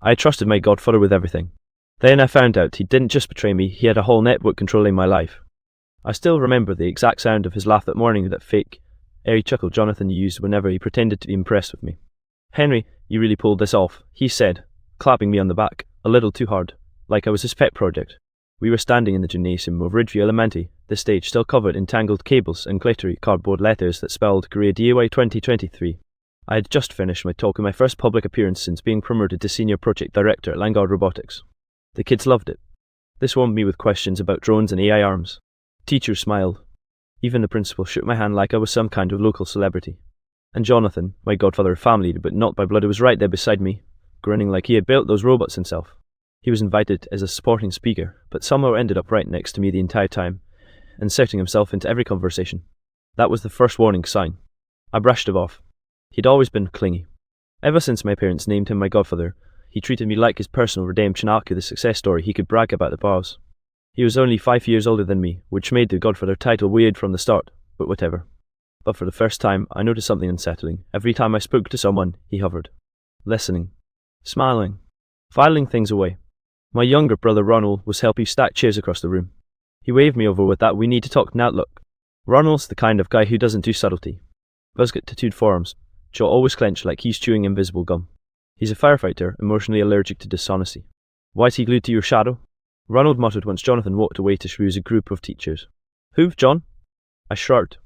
I trusted my Godfather with everything. Then I found out he didn't just betray me, he had a whole network controlling my life. I still remember the exact sound of his laugh that morning, that fake, airy chuckle Jonathan used whenever he pretended to be impressed with me. "Henry, you really pulled this off," he said, clapping me on the back, a little too hard, like I was his pet project. We were standing in the gymnasium of Ridgeview Elementary, the stage still covered in tangled cables and glittery cardboard letters that spelled Career DIY 2023. I had just finished my talk in my first public appearance since being promoted to Senior Project Director at Langard Robotics. The kids loved it. They swarmed me with questions about drones and AI arms. Teachers smiled. Even the principal shook my hand like I was some kind of local celebrity. And Jonathan, my Godfather of family but not by blood, was right there beside me, grinning like he had built those robots himself. He was invited as a supporting speaker, but somehow ended up right next to me the entire time, inserting himself into every conversation. That was the first warning sign. I brushed it off. He'd always been clingy. Ever since my parents named him my Godfather, he treated me like his personal redemption arc, the success story he could brag about the bars. He was only 5 years older than me, which made the Godfather title weird from the start, but whatever. But for the first time, I noticed something unsettling. Every time I spoke to someone, he hovered. Listening. Smiling. Filing things away. My younger brother Ronald was helping stack chairs across the room. He waved me over with that "we need to talk now" look. Ronald's the kind of guy who doesn't do subtlety. Buzz got tattooed forearms, jaw always clenched like he's chewing invisible gum. He's a firefighter, emotionally allergic to dishonesty. "Why's he glued to your shadow?" Ronald muttered once Jonathan walked away to schmooze a group of teachers. "Who, John?" I shrugged.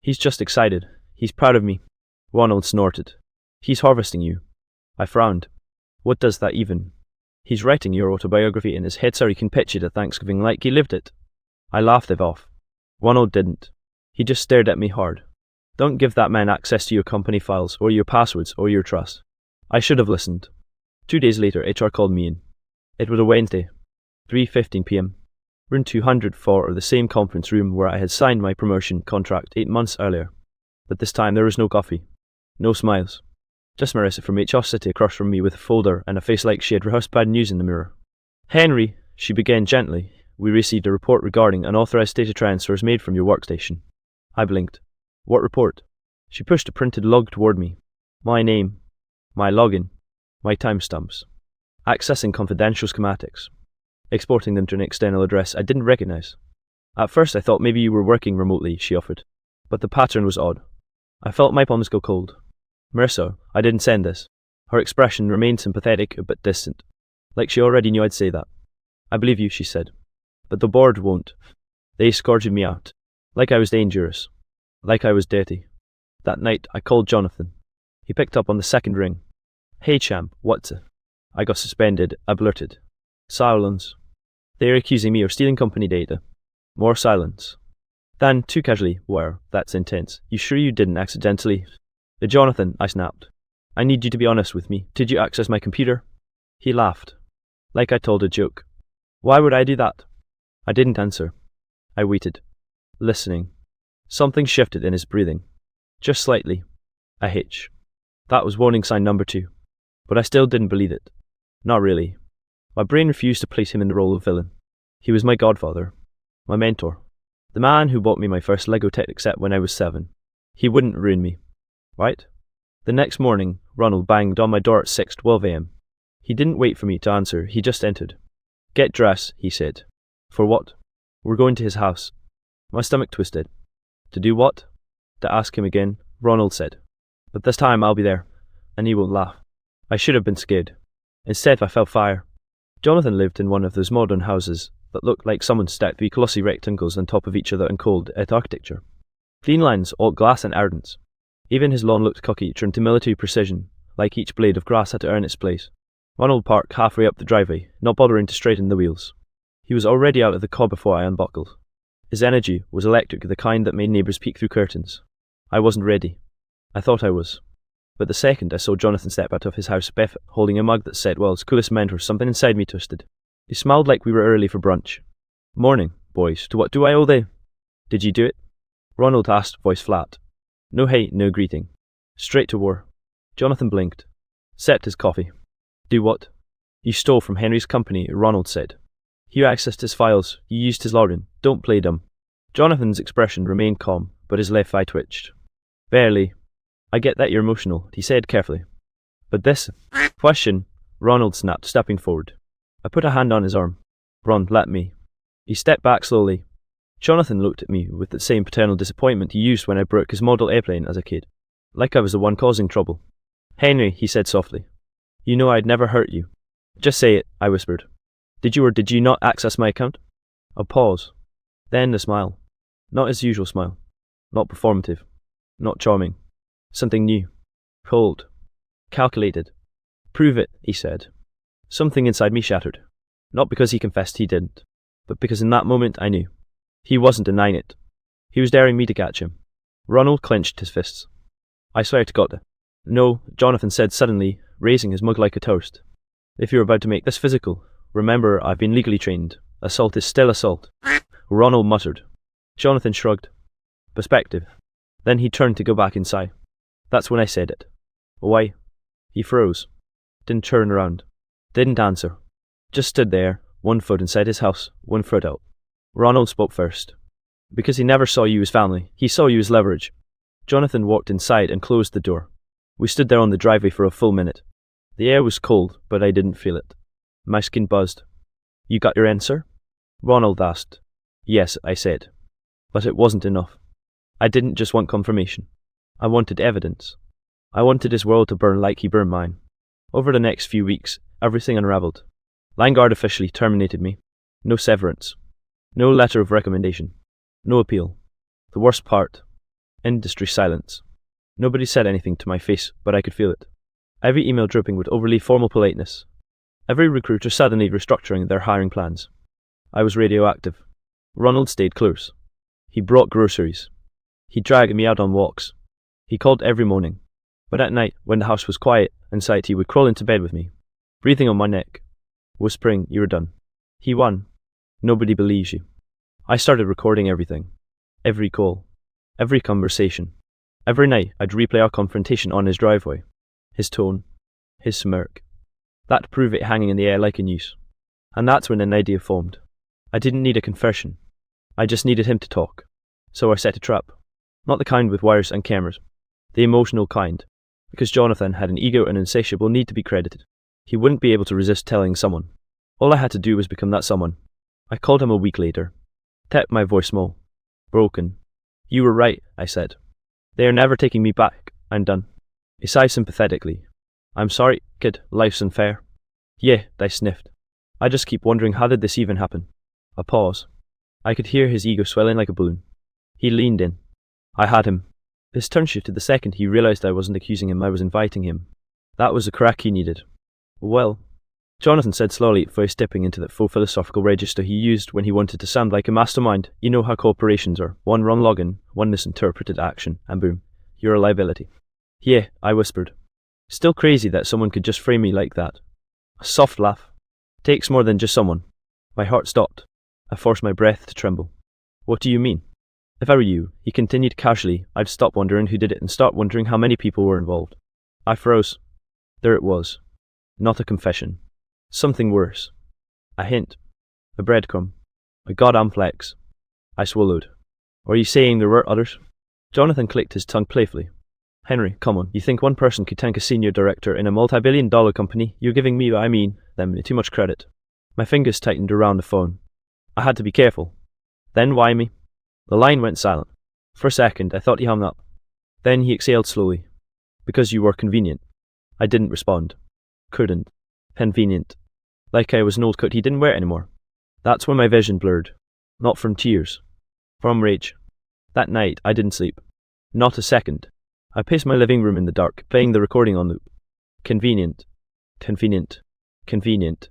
"He's just excited. He's proud of me." Ronald snorted. "He's harvesting you." I frowned. "What does that even?" "He's writing your autobiography in his head so he can pitch it at Thanksgiving like he lived it." I laughed it off. Ronald didn't. He just stared at me hard. "Don't give that man access to your company files, or your passwords, or your trust." I should have listened. 2 days later, HR called me in. It was a Wednesday, 3:15 p.m. Room 204, or the same conference room where I had signed my promotion contract 8 months earlier. But this time there was no coffee, no smiles. Just Marissa from HR sitting across from me with a folder and a face like she had rehearsed bad news in the mirror. "Henry," she began gently, "we received a report regarding unauthorized data transfers made from your workstation." I blinked. "What report?" She pushed a printed log toward me. My name, my login, my timestamps. Accessing confidential schematics. Exporting them to an external address I didn't recognize. "At first I thought maybe you were working remotely," she offered. But the pattern was odd. I felt my palms go cold. "Marissa, I didn't send this." Her expression remained sympathetic but distant, like she already knew I'd say that. "I believe you," she said. "But the board won't. They escorted me out. Like I was dangerous. Like I was dirty." That night I called Jonathan. He picked up on the second ring. "Hey champ, what's it?" I got suspended, I blurted. Silence. "They're accusing me of stealing company data." More silence. Then, too casually, "Wow, that's intense. You sure you didn't accidentally?" "Jonathan," I snapped. "I need you to be honest with me. Did you access my computer?" He laughed. Like I told a joke. "Why would I do that?" I didn't answer. I waited. Listening. Something shifted in his breathing. Just slightly. A hitch. That was warning sign number 2. But I still didn't believe it. Not really. My brain refused to place him in the role of villain. He was my Godfather. My mentor. The man who bought me my first Lego Technic set when I was 7. He wouldn't ruin me. Right? The next morning, Ronald banged on my door at 6:12 a.m. He didn't wait for me to answer, he just entered. "Get dressed," he said. "For what?" "We're going to his house." My stomach twisted. "To do what?" "To ask him again," Ronald said. "But this time I'll be there, and he won't laugh." I should have been scared. Instead I felt fire. Jonathan lived in one of those modern houses that looked like someone stacked 3 colossal rectangles on top of each other and called it architecture. Clean lines, all glass and arrogance. Even his lawn looked cocky, trimmed to military precision, like each blade of grass had to earn its place. Ronald parked halfway up the driveway, not bothering to straighten the wheels. He was already out of the car before I unbuckled. His energy was electric, the kind that made neighbours peek through curtains. I wasn't ready. I thought I was. But the second I saw Jonathan step out of his house barefoot, holding a mug that said, "World's coolest mentor," something inside me twisted. He smiled like we were early for brunch. "Morning, boys. To what do I owe the—" "Did you do it?" Ronald asked, voice flat. No hate, no greeting. Straight to war. Jonathan blinked. Sipped his coffee. "Do what?" "You stole from Henry's company," Ronald said. "You accessed his files. You used his login. Don't play dumb." Jonathan's expression remained calm, but his left eye twitched. "Barely. I get that you're emotional," he said carefully. "But this question," Ronald snapped, stepping forward. I put a hand on his arm. Ron, let me. He stepped back slowly. Jonathan looked at me with the same paternal disappointment he used when I broke his model airplane as a kid. Like I was the one causing trouble. Henry, he said softly. You know I'd never hurt you. Just say it, I whispered. Did you or did you not access my account? A pause. Then the smile. Not his usual smile. Not performative. Not charming. Something new. Cold. Calculated. Prove it, he said. Something inside me shattered. Not because he confessed he didn't, but because in that moment I knew. He wasn't denying it. He was daring me to catch him. Ronald clenched his fists. I swear to God. No, Jonathan said suddenly, raising his mug like a toast. If you're about to make this physical, remember I've been legally trained. Assault is still assault. Ronald muttered. Jonathan shrugged. Perspective. Then he turned to go back inside. That's when I said it. Why? He froze. Didn't turn around. Didn't answer. Just stood there, one foot inside his house, one foot out. Ronald spoke first. Because he never saw you as family, he saw you as leverage. Jonathan walked inside and closed the door. We stood there on the driveway for a full minute. The air was cold, but I didn't feel it. My skin buzzed. You got your answer? Ronald asked. Yes, I said. But it wasn't enough. I didn't just want confirmation. I wanted evidence. I wanted his world to burn like he burned mine. Over the next few weeks, everything unraveled. Landguard officially terminated me. No severance. No letter of recommendation. No appeal. The worst part. Industry silence. Nobody said anything to my face, but I could feel it. Every email dripping with overly formal politeness. Every recruiter suddenly restructuring their hiring plans. I was radioactive. Ronald stayed close. He brought groceries. He dragged me out on walks. He called every morning. But at night, when the house was quiet and silent, he would crawl into bed with me, breathing on my neck, whispering, "You're done." He won. Nobody believes you. I started recording everything. Every call. Every conversation. Every night, I'd replay our confrontation on his driveway. His tone. His smirk. That'd prove it hanging in the air like a noose. And that's when an idea formed. I didn't need a confession. I just needed him to talk. So I set a trap. Not the kind with wires and cameras. The emotional kind. Because Jonathan had an ego and insatiable need to be credited. He wouldn't be able to resist telling someone. All I had to do was become that someone. I called him a week later. Tapped my voice small. Broken. You were right, I said. They are never taking me back. I'm done. He sighed sympathetically. I'm sorry, kid, life's unfair. Yeah, I sniffed. I just keep wondering how did this even happen? A pause. I could hear his ego swelling like a balloon. He leaned in. I had him. His turn shifted the second he realized I wasn't accusing him, I was inviting him. That was the crack he needed. Well, Jonathan said slowly, voice dipping into that full philosophical register he used when he wanted to sound like a mastermind. You know how corporations are. One wrong login, one misinterpreted action, and boom, you're a liability. Yeah, I whispered. Still crazy that someone could just frame me like that. A soft laugh. Takes more than just someone. My heart stopped. I forced my breath to tremble. What do you mean? If I were you, he continued casually, I'd stop wondering who did it and start wondering how many people were involved. I froze. There it was. Not a confession. Something worse. A hint. A breadcrumb. A goddamn flex. I swallowed. Are you saying there were others? Jonathan clicked his tongue playfully. Henry, come on. You think one person could tank a senior director in a multi-billion-dollar company? You're giving me, them too much credit. My fingers tightened around the phone. I had to be careful. Then why me? The line went silent. For a second, I thought he hung up. Then he exhaled slowly. Because you were convenient. I didn't respond. Couldn't. Convenient. Like I was an old coat he didn't wear anymore. That's when my vision blurred. Not from tears. From rage. That night, I didn't sleep. Not a second. I paced my living room in the dark, playing the recording on loop. Convenient. Convenient. Convenient.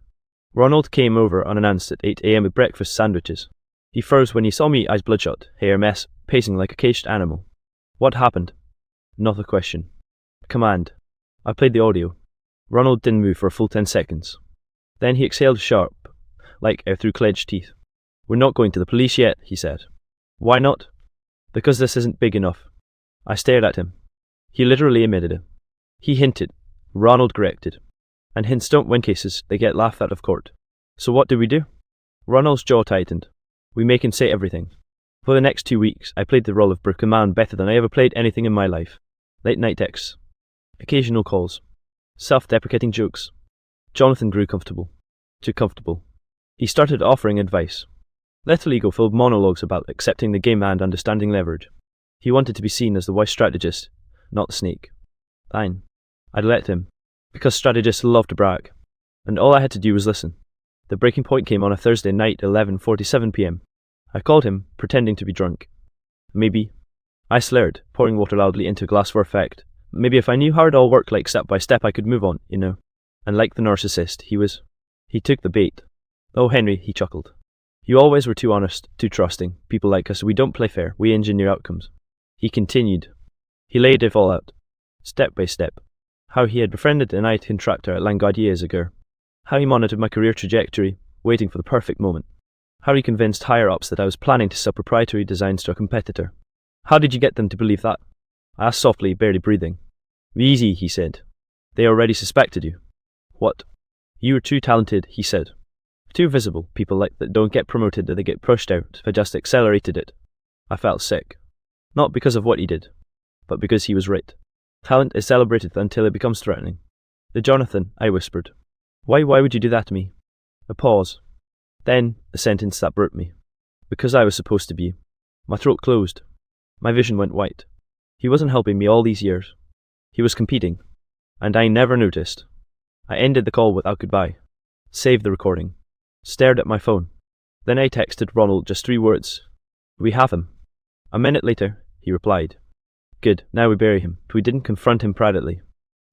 Ronald came over unannounced at 8 a.m. with breakfast sandwiches. He froze when he saw me, eyes bloodshot, hair a mess, pacing like a caged animal. What happened? Not a question. Command. I played the audio. Ronald didn't move for a full 10 seconds. Then he exhaled sharp, like air through clenched teeth. We're not going to the police yet, he said. Why not? Because this isn't big enough. I stared at him. He literally admitted it. He hinted. Ronald corrected. And hints don't win cases, they get laughed out of court. So what do we do? Ronald's jaw tightened. We make him say everything. For the next 2 weeks, I played the role of broken man better than I ever played anything in my life. Late night texts. Occasional calls. Self-deprecating jokes. Jonathan grew comfortable. Too comfortable. He started offering advice. Little ego-filled monologues about accepting the game and understanding leverage. He wanted to be seen as the wise strategist, not the snake. Fine. I'd let him, because strategists love to brag. And all I had to do was listen. The breaking point came on a Thursday night, 11:47 p.m. I called him, pretending to be drunk. Maybe. I slurred, pouring water loudly into a glass for effect. Maybe if I knew how it all worked like step by step I could move on, you know. And like the narcissist, he took the bait. Oh, Henry, he chuckled. You always were too honest, too trusting. People like us, we don't play fair, we engineer outcomes. He continued. He laid it all out, step by step. How he had befriended an IT contractor at Langaudier years ago. How he monitored my career trajectory, waiting for the perfect moment. How he convinced higher-ups that I was planning to sell proprietary designs to a competitor. How did you get them to believe that? I asked softly, barely breathing. Easy, he said. They already suspected you. What? You were too talented, he said. Too visible. People like that don't get promoted, that they get pushed out. I just accelerated it. I felt sick. Not because of what he did, but because he was right. Talent is celebrated until it becomes threatening. The Jonathan, I whispered. Why would you do that to me? A pause. Then, a sentence that broke me. Because I was supposed to be. My throat closed. My vision went white. He wasn't helping me all these years. He was competing. And I never noticed. I ended the call without goodbye. Saved the recording. Stared at my phone. Then I texted Ronald just 3 words. We have him. A minute later, he replied. Good, now we bury him. But we didn't confront him privately.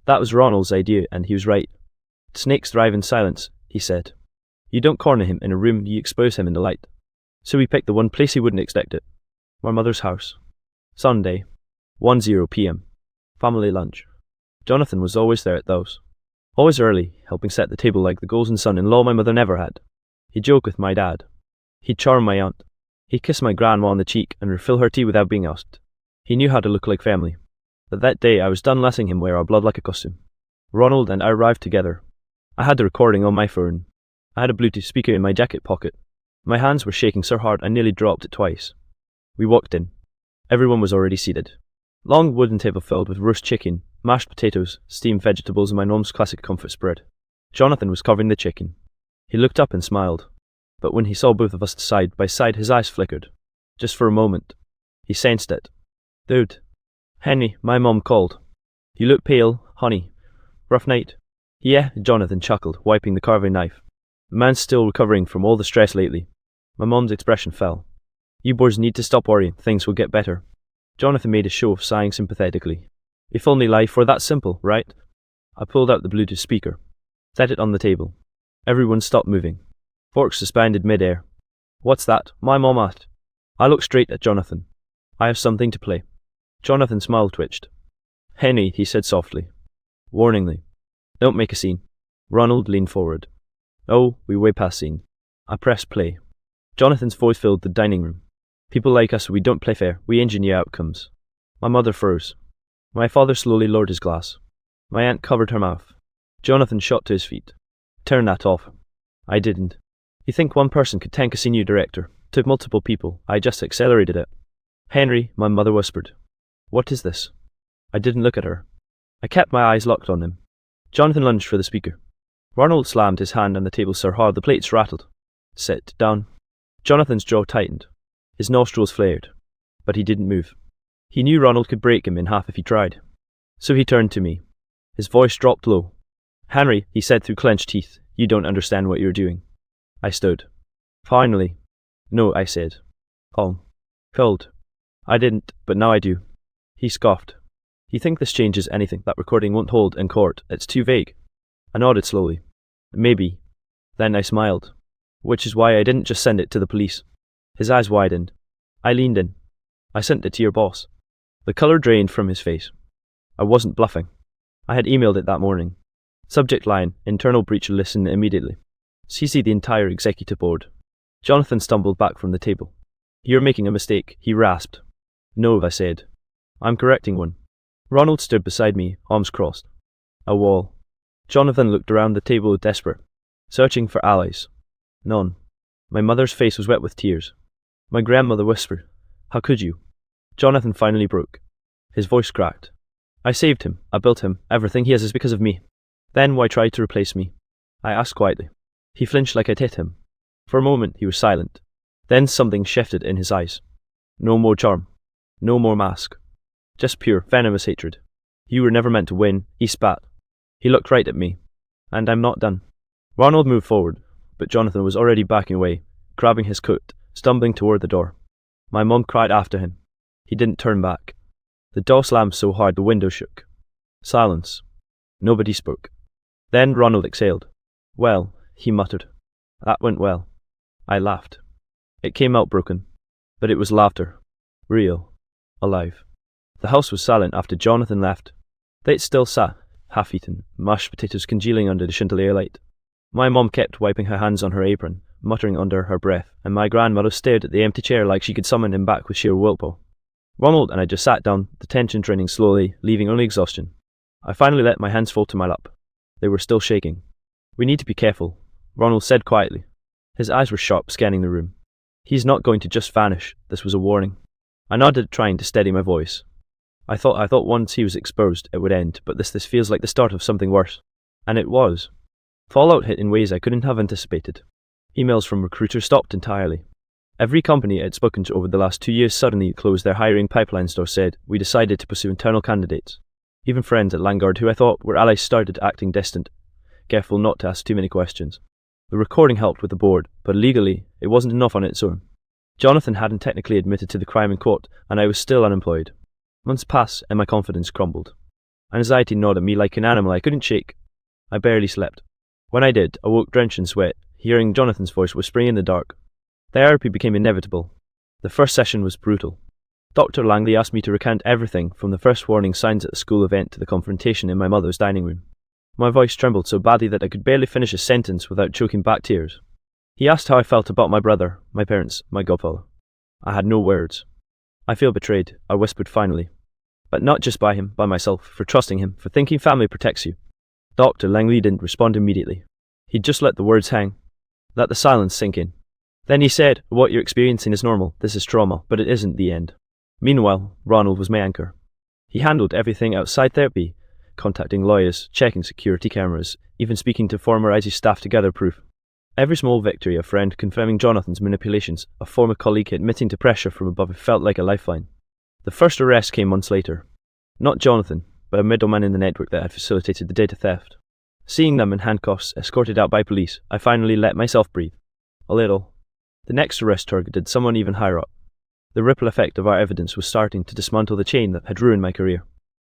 That was Ronald's idea, and he was right. Snakes thrive in silence, he said. You don't corner him in a room, you expose him in the light. So we picked the one place he wouldn't expect it. My mother's house. Sunday, 1:00 p.m. Family lunch. Jonathan was always there at those. Always early, helping set the table like the golden son-in-law my mother never had. He'd joke with my dad. He'd charm my aunt. He'd kiss my grandma on the cheek and refill her tea without being asked. He knew how to look like family. But that day I was done letting him wear our blood like a costume. Ronald and I arrived together. I had the recording on my phone. I had a Bluetooth speaker in my jacket pocket. My hands were shaking so hard I nearly dropped it twice. We walked in. Everyone was already seated. Long wooden table filled with roast chicken, mashed potatoes, steamed vegetables and my mom's classic comfort spread. Jonathan was covering the chicken. He looked up and smiled. But when he saw both of us side by side, his eyes flickered. Just for a moment. He sensed it. Dude. Henry, my mom called. You look pale, honey. Rough night? Yeah, Jonathan chuckled, wiping the carving knife. The man's still recovering from all the stress lately. My mom's expression fell. You boys need to stop worrying, things will get better. Jonathan made a show of sighing sympathetically. If only life were that simple, right? I pulled out the Bluetooth speaker. Set it on the table. Everyone stopped moving. Forks suspended mid-air. What's that? My mom asked. I looked straight at Jonathan. I have something to play. Jonathan's smile twitched. Henry, he said softly. Warningly. Don't make a scene. Ronald leaned forward. Oh, we're way past scene. I pressed play. Jonathan's voice filled the dining room. People like us, we don't play fair, we engineer outcomes. My mother froze. My father slowly lowered his glass. My aunt covered her mouth. Jonathan shot to his feet. Turn that off. I didn't. You think one person could tank a senior director? Took multiple people. I just accelerated it. Henry, my mother whispered. What is this? I didn't look at her. I kept my eyes locked on him. Jonathan lunged for the speaker. Ronald slammed his hand on the table so hard the plates rattled. Sit down. Jonathan's jaw tightened. His nostrils flared. But he didn't move. He knew Ronald could break him in half if he tried. So he turned to me. His voice dropped low. Henry, he said through clenched teeth, you don't understand what you're doing. I stood. Finally. No, I said. Calm. Cold. I didn't, but now I do. He scoffed. You think this changes anything? That recording won't hold in court. It's too vague. I nodded slowly. Maybe. Then I smiled. Which is why I didn't just send it to the police. His eyes widened. I leaned in. I sent it to your boss. The colour drained from his face. I wasn't bluffing. I had emailed it that morning. Subject line, internal breach, listen immediately. CC the entire executive board. Jonathan stumbled back from the table. You're making a mistake, he rasped. No, I said. I'm correcting one. Ronald stood beside me, arms crossed. A wall. Jonathan looked around the table desperate, searching for allies. None. My mother's face was wet with tears. My grandmother whispered, How could you? Jonathan finally broke. His voice cracked. I saved him. I built him. Everything he has is because of me. Then why try to replace me? I asked quietly. He flinched like I'd hit him. For a moment he was silent. Then something shifted in his eyes. No more charm. No more mask. Just pure, venomous hatred. You were never meant to win, he spat. He looked right at me. And I'm not done. Ronald moved forward, but Jonathan was already backing away, grabbing his coat, stumbling toward the door. My mum cried after him. He didn't turn back. The door slammed so hard the window shook. Silence. Nobody spoke. Then Ronald exhaled. Well, he muttered. That went well. I laughed. It came out broken, but it was laughter. Real. Alive. The house was silent after Jonathan left. They still sat, half-eaten, mashed potatoes congealing under the chandelier light. My mum kept wiping her hands on her apron, muttering under her breath, and my grandmother stared at the empty chair like she could summon him back with sheer willpower. Ronald and I just sat down, the tension draining slowly, leaving only exhaustion. I finally let my hands fall to my lap. They were still shaking. We need to be careful, Ronald said quietly. His eyes were sharp, scanning the room. He's not going to just vanish. This was a warning. I nodded, trying to steady my voice. I thought once he was exposed, it would end, but this feels like the start of something worse. And it was. Fallout hit in ways I couldn't have anticipated. Emails from recruiters stopped entirely. Every company I had spoken to over the last 2 years suddenly closed their hiring pipelines or said, we decided to pursue internal candidates. Even friends at Langard who I thought were allies started acting distant, careful not to ask too many questions. The recording helped with the board, but legally, it wasn't enough on its own. Jonathan hadn't technically admitted to the crime in court, and I was still unemployed. Months passed, and my confidence crumbled. Anxiety gnawed at me like an animal I couldn't shake. I barely slept. When I did, I woke drenched in sweat, hearing Jonathan's voice whispering in the dark. Therapy became inevitable. The first session was brutal. Dr. Langley asked me to recount everything from the first warning signs at the school event to the confrontation in my mother's dining room. My voice trembled so badly that I could barely finish a sentence without choking back tears. He asked how I felt about my brother, my parents, my godfather. I had no words. I feel betrayed, I whispered finally. But not just by him, by myself, for trusting him, for thinking family protects you. Dr. Langley didn't respond immediately. He'd just let the words hang. Let the silence sink in. Then he said, what you're experiencing is normal, this is trauma, but it isn't the end. Meanwhile, Ronald was my anchor. He handled everything outside therapy, contacting lawyers, checking security cameras, even speaking to former ISIS staff to gather proof. Every small victory, a friend confirming Jonathan's manipulations, a former colleague admitting to pressure from above, felt like a lifeline. The first arrest came months later. Not Jonathan, but a middleman in the network that had facilitated the data theft. Seeing them in handcuffs, escorted out by police, I finally let myself breathe. A little. The next arrest targeted someone even higher up. The ripple effect of our evidence was starting to dismantle the chain that had ruined my career.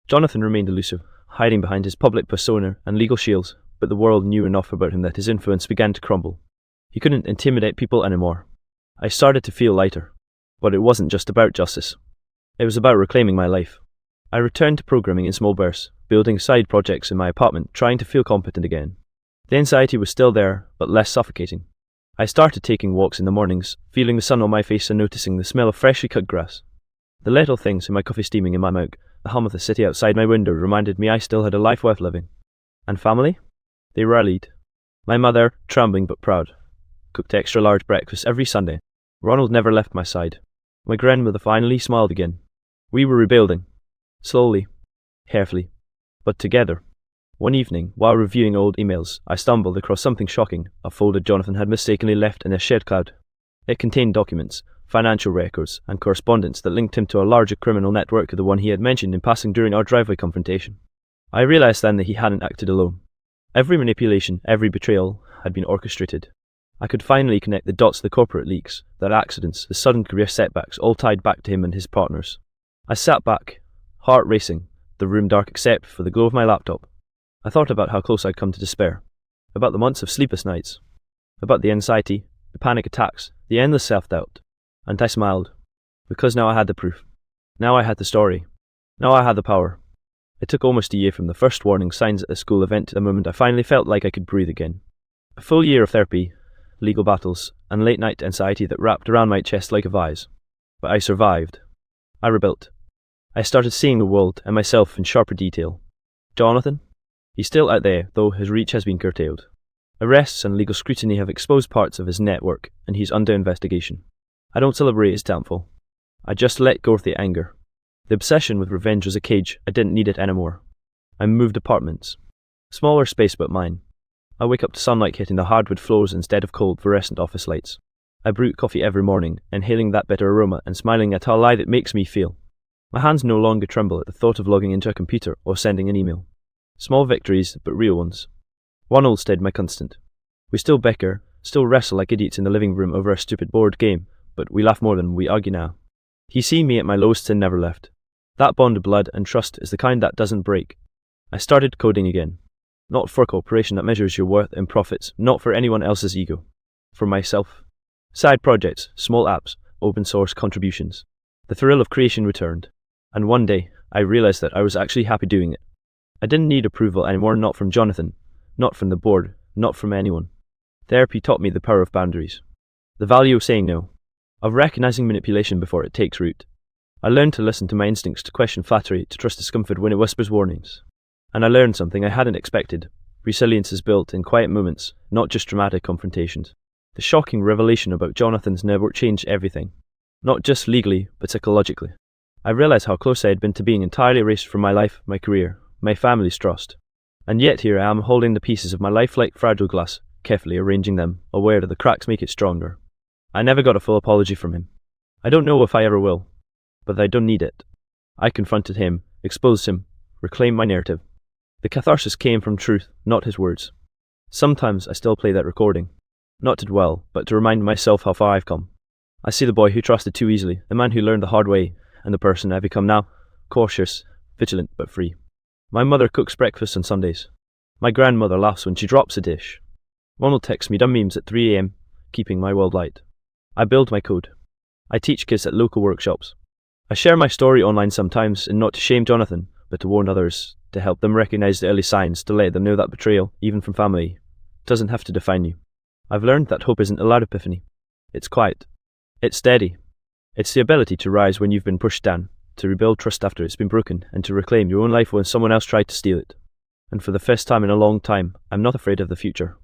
Jonathan remained elusive, hiding behind his public persona and legal shields, but the world knew enough about him that his influence began to crumble. He couldn't intimidate people anymore. I started to feel lighter. But it wasn't just about justice. It was about reclaiming my life. I returned to programming in small bursts, building side projects in my apartment, trying to feel competent again. The anxiety was still there, but less suffocating. I started taking walks in the mornings, feeling the sun on my face and noticing the smell of freshly cut grass. The little things, in my coffee steaming in my mug, the hum of the city outside my window reminded me I still had a life worth living. And family? They rallied. My mother, trembling but proud, cooked extra large breakfast every Sunday. Ronald never left my side. My grandmother finally smiled again. We were rebuilding. Slowly. Carefully. But together. One evening, while reviewing old emails, I stumbled across something shocking, a folder Jonathan had mistakenly left in a shared cloud. It contained documents, financial records, and correspondence that linked him to a larger criminal network to the one he had mentioned in passing during our driveway confrontation. I realized then that he hadn't acted alone. Every manipulation, every betrayal, had been orchestrated. I could finally connect the dots, the corporate leaks, their accidents, the sudden career setbacks, all tied back to him and his partners. I sat back, heart racing, the room dark except for the glow of my laptop. I thought about how close I'd come to despair, about the months of sleepless nights, about the anxiety, the panic attacks, the endless self-doubt, and I smiled, because now I had the proof. Now I had the story. Now I had the power. It took almost a year from the first warning signs at the school event to the moment I finally felt like I could breathe again. A full year of therapy, legal battles, and late-night anxiety that wrapped around my chest like a vise. But I survived. I rebuilt. I started seeing the world and myself in sharper detail. Jonathan? He's still out there, though his reach has been curtailed. Arrests and legal scrutiny have exposed parts of his network, and he's under investigation. I don't celebrate his downfall. I just let go of the anger. The obsession with revenge was a cage. I didn't need it anymore. I moved apartments. Smaller space but mine. I wake up to sunlight hitting the hardwood floors instead of cold fluorescent office lights. I brew coffee every morning, inhaling that bitter aroma and smiling at how alive it makes me feel. My hands no longer tremble at the thought of logging into a computer or sending an email. Small victories, but real ones. One old stayed my constant. We still bicker, still wrestle like idiots in the living room over a stupid board game, but we laugh more than we argue now. He's seen me at my lowest and never left. That bond of blood and trust is the kind that doesn't break. I started coding again. Not for a corporation that measures your worth in profits, not for anyone else's ego. For myself. Side projects, small apps, open source contributions. The thrill of creation returned. And one day, I realized that I was actually happy doing it. I didn't need approval anymore, not from Jonathan, not from the board, not from anyone. Therapy taught me the power of boundaries. The value of saying no. Of recognizing manipulation before it takes root. I learned to listen to my instincts, to question flattery, to trust discomfort when it whispers warnings. And I learned something I hadn't expected. Resilience is built in quiet moments, not just dramatic confrontations. The shocking revelation about Jonathan's network changed everything. Not just legally, but psychologically. I realized how close I had been to being entirely erased from my life, my career, my family's trust. And yet here I am holding the pieces of my life like fragile glass, carefully arranging them, aware that the cracks make it stronger. I never got a full apology from him. I don't know if I ever will. But I don't need it. I confronted him, exposed him, reclaimed my narrative. The catharsis came from truth, not his words. Sometimes I still play that recording. Not to dwell, but to remind myself how far I've come. I see the boy who trusted too easily, the man who learned the hard way, and the person I've become now, cautious, vigilant, but free. My mother cooks breakfast on Sundays. My grandmother laughs when she drops a dish. One will text me dumb memes at 3 a.m, keeping my world light. I build my code. I teach kids at local workshops. I share my story online sometimes, and not to shame Jonathan, but to warn others, to help them recognize the early signs, to let them know that betrayal, even from family, doesn't have to define you. I've learned that hope isn't a loud epiphany. It's quiet. It's steady. It's the ability to rise when you've been pushed down, to rebuild trust after it's been broken, and to reclaim your own life when someone else tried to steal it. And for the first time in a long time, I'm not afraid of the future.